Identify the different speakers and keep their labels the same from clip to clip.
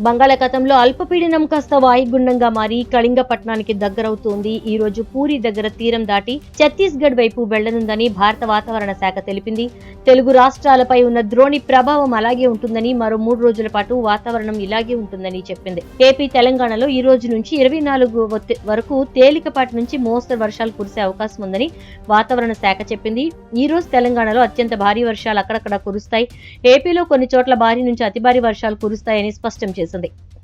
Speaker 1: బంగాళాఖాతంలో అల్పపీడనం కాస్త వాయుగుండంగా మారి కళింగపట్నానికి దగ్గరవుతోంది. ఈ రోజు పూరి దగ్గర తీరం దాటి ఛత్తీస్గఢ్ వైపు వెళ్లనుందని భారత వాతావరణ శాఖ తెలిపింది. తెలుగు రాష్ట్రాలపై ఉన్న ద్రోణి ప్రభావం అలాగే ఉంటుందని, మరో 3 రోజుల పాటు వాతావరణం ఇలాగే ఉంటుందని చెప్పింది. ఏపీ, తెలంగాణలో ఈ రోజు నుంచి 24 వరకు తేలికపాటి నుంచి మోస్తరు వర్షాలు కురిసే అవకాశం ఉందని వాతావరణ శాఖ చెప్పింది. ఈ రోజు తెలంగాణలో అత్యంత భారీ వర్షాలు అక్కడక్కడ కురుస్తాయి. ఏపీలో కొన్ని చోట్ల భారీ నుంచి అతి భారీ వర్షాలు కురుస్తాయని స్పష్టం చేసింది.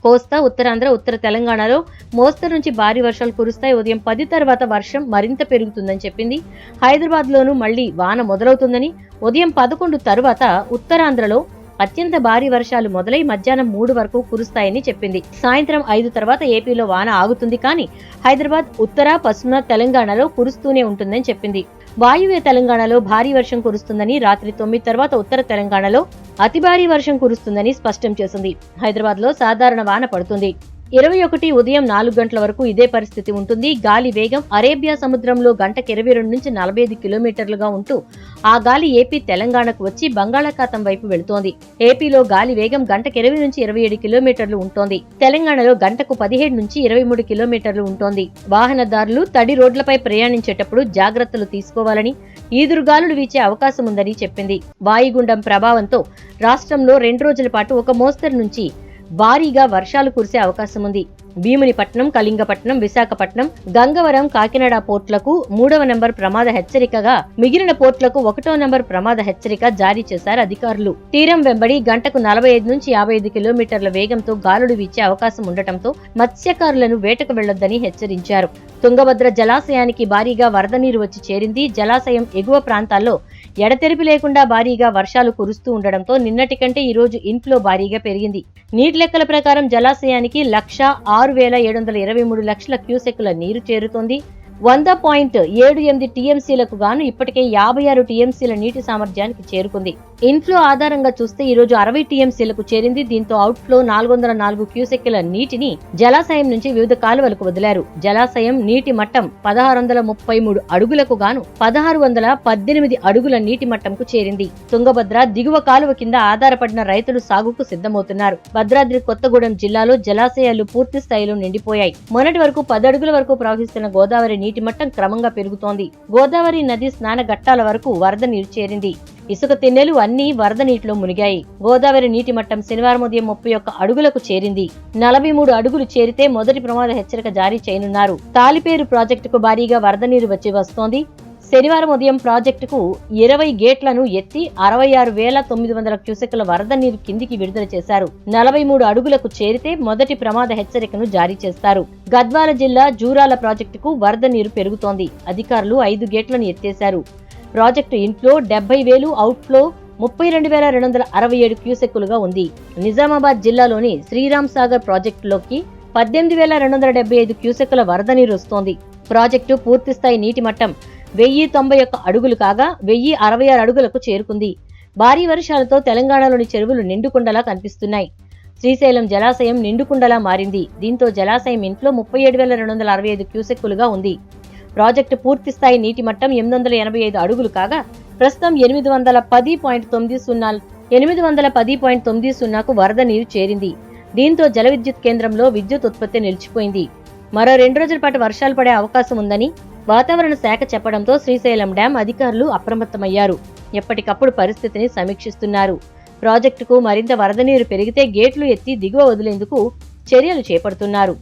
Speaker 1: కోస్తా, ఉత్తరాంధ్ర, ఉత్తర తెలంగాణలో మోస్తరు నుంచి భారీ వర్షాలు కురుస్తాయి. ఉదయం 10 తర్వాత వర్షం మరింత పెరుగుతుందని చెప్పింది. హైదరాబాద్ లోనూ మళ్లీ వాన మొదలవుతుందని, ఉదయం 11 తరువాత ఉత్తరాంధ్రలో అత్యంత భారీ వర్షాలు మొదలై మధ్యాహ్నం 3 వరకు కురుస్తాయని చెప్పింది. సాయంత్రం 5 తర్వాత ఏపీలో వాన ఆగుతుంది, కానీ హైదరాబాద్, ఉత్తర, పశ్చిమ తెలంగాణలో కురుస్తూనే ఉంటుందని చెప్పింది. వాయువ్య తెలంగాణలో భారీ వర్షం కురుస్తుందని, రాత్రి 9 తర్వాత ఉత్తర తెలంగాణలో అతి భారీ వర్షం కురుస్తుందని స్పష్టం చేసింది. హైదరాబాద్ లో సాధారణ వాన పడుతుంది. 21 ఉదయం 4 గంటల వరకు ఇదే పరిస్థితి ఉంటుంది. గాలి వేగం అరేబియా సముద్రంలో గంటకు 22 నుంచి 45 కిలోమీటర్లుగా ఉంటూ ఆ గాలి ఏపీ, తెలంగాణకు వచ్చి బంగాళాఖాతం వైపు వెళుతోంది. ఏపీలో గాలి వేగం గంటకు 20 నుంచి 27 కిలోమీటర్లు ఉంటోంది. తెలంగాణలో గంటకు 17 నుంచి 23 కిలోమీటర్లు ఉంటోంది. వాహనదారులు తడి రోడ్లపై ప్రయాణించేటప్పుడు జాగ్రత్తలు తీసుకోవాలని, ఈదురుగాలులు వీచే అవకాశం ఉందని చెప్పింది. వాయుగుండం ప్రభావంతో రాష్ట్రంలో 2 రోజుల పాటు ఒక మోస్తరు నుంచి భారీగా వర్షాలు కురిసే అవకాశం ఉంది. భీమునిపట్నం, కళింగపట్నం, విశాఖపట్నం, గంగవరం, కాకినాడ పోర్టులకు 3వ నెంబర్ ప్రమాద హెచ్చరికగా, మిగిలిన పోర్టులకు 1వ నెంబర్ ప్రమాద హెచ్చరిక జారీ చేశారు అధికారులు. తీరం వెంబడి గంటకు 45 నుంచి 55 కిలోమీటర్ల వేగంతో గాలులు వీచే అవకాశం ఉండటంతో మత్స్యకారులను వేటకు వెళ్లొద్దని హెచ్చరించారు. తుంగభద్ర జలాశయానికి భారీగా వరద నీరు వచ్చి చేరింది. జలాశయం ఎగువ ప్రాంతాల్లో ఎడతెరిపి లేకుండా భారీగా వర్షాలు కురుస్తూ ఉండడంతో నిన్నటి కంటే ఈ రోజు ఇన్ఫ్లో భారీగా పెరిగింది. నీటి లెక్కల ప్రకారం జలాశయానికి 1,6723 లక్షల క్యూసెక్కుల నీరు చేరుతోంది. 100.78 టీఎంసీలకు గాను ఇప్పటికే 56 టీఎంసీల నీటి సామర్థ్యానికి చేరుకుంది. ఇన్ఫ్లో ఆధారంగా చూస్తే ఈ రోజు 60 టీఎంసీలకు చేరింది. దీంతో అవుట్ఫ్లో 404 క్యూసెక్కుల నీటిని జలాశయం నుంచి వివిధ కాలువలకు వదిలారు. జలాశయం నీటి మట్టం 1633 అడుగులకు గాను 1618 అడుగుల నీటి మట్టంకు చేరింది. తుంగభద్ర దిగువ కాలువ కింద ఆధారపడిన రైతులు సాగుకు సిద్ధమవుతున్నారు. భద్రాద్రి కొత్తగూడెం జిల్లాలో జలాశయాలు పూర్తి స్థాయిలో నిండిపోయాయి. మొన్నటి వరకు 10 అడుగుల వరకు ప్రవహిస్తున్న గోదావరి నీటి మట్టం క్రమంగా పెరుగుతోంది. గోదావరి నది స్నాన ఘట్టాల వరకు వరద నీరు చేరింది. ఇసుక తిన్నెలు అన్ని వరద నీటిలో మునిగాయి. గోదావరి నీటి మట్టం శనివారం ఉదయం 31 అడుగులకు చేరింది. 43 అడుగులు చేరితే మొదటి ప్రమాద హెచ్చరిక జారీ చేయనున్నారు. తాలిపేరు ప్రాజెక్టుకు భారీగా వరద నీరు వచ్చి వస్తోంది. శనివారం ఉదయం ప్రాజెక్టుకు 20 గేట్లను ఎత్తి 66,900 క్యూసెక్కుల వరద నీరు కిందికి విడుదల చేశారు. 43 అడుగులకు చేరితే మొదటి ప్రమాద హెచ్చరికను జారీ చేస్తారు. గద్వాల జిల్లా జూరాల ప్రాజెక్టుకు వరద నీరు పెరుగుతోంది. అధికారులు 5 గేట్లను ఎత్తేశారు. ప్రాజెక్టు ఇన్ఫ్లో 70,000, అవుట్ఫ్లో 32,267 క్యూసెక్కులుగా ఉంది. నిజామాబాద్ జిల్లాలోని శ్రీరామ్ సాగర్ ప్రాజెక్టులోకి 18,275 క్యూసెక్కుల వరద నీరు వస్తోంది. ప్రాజెక్టు పూర్తిస్థాయి నీటి మట్టం 1,091 అడుగులు కాగా 1,066 అడుగులకు చేరుకుంది. భారీ వర్షాలతో తెలంగాణలోని చెరువులు నిండుకుండలా కనిపిస్తున్నాయి. శ్రీశైలం జలాశయం నిండుకుండలా మారింది. దీంతో జలాశయం ఇన్ఫ్లో 37,265 క్యూసెక్కులుగా ఉంది. ప్రాజెక్టు పూర్తిస్థాయి నీటి మట్టం 885 అడుగులు కాగా ప్రస్తుతం 810.90కు వరద నీరు చేరింది. దీంతో జల విద్యుత్ కేంద్రంలో విద్యుత్ ఉత్పత్తి నిలిచిపోయింది. మరో 2 రోజుల పాటు వర్షాలు పడే అవకాశం ఉందని వాతావరణ శాఖ చెప్పడంతో శ్రీశైలం డ్యాం అధికారులు అప్రమత్తమయ్యారు. ఎప్పటికప్పుడు పరిస్థితిని సమీక్షిస్తున్నారు. ప్రాజెక్టుకు మరింత వరద నీరు పెరిగితే గేట్లు ఎత్తి దిగువ వదిలేందుకు చర్యలు చేపడుతున్నారు.